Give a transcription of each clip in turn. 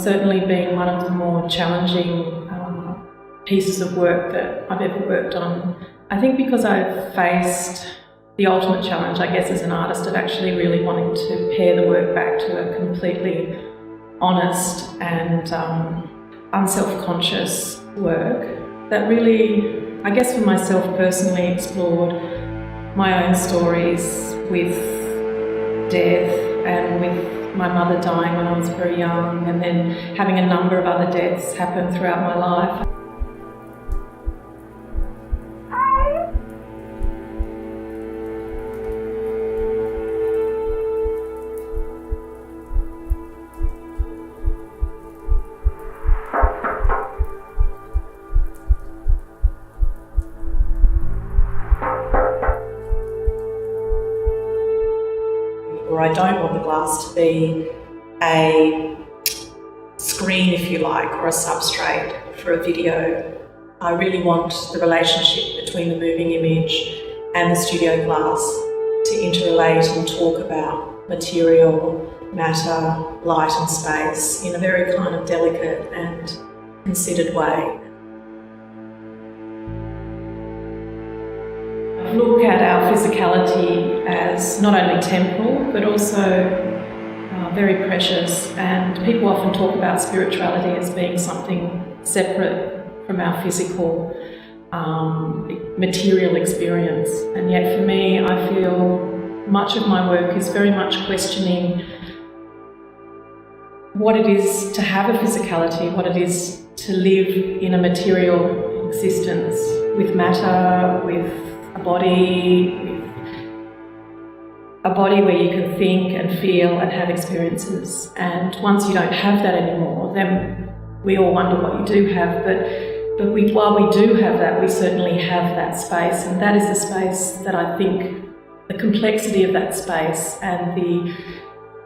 certainly been one of the more challenging pieces of work that I've ever worked on. I think because I've faced the ultimate challenge, I guess, as an artist, of actually really wanting to pare the work back to a completely honest and unself-conscious work that really, I guess for myself personally, explored my own stories with death and with my mother dying when I was very young, and then having a number of other deaths happen throughout my life. Or I don't want the glass to be a screen, if you like, or a substrate for a video. I really want the relationship between the moving image and the studio glass to interrelate and talk about material, matter, light and space in a very kind of delicate and considered way. Look at our physicality as not only temporal but also very precious, and people often talk about spirituality as being something separate from our physical material experience, and yet for me I feel much of my work is very much questioning what it is to have a physicality, what it is to live in a material existence with matter, with a body where you can think and feel and have experiences. And once you don't have that anymore, then we all wonder what you do have, but while we do have that, we certainly have that space, and that is the space that I think the complexity of that space and the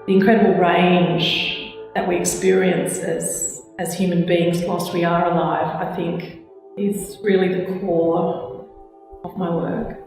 incredible range that we experience as human beings whilst we are alive, I think is really the core of my work.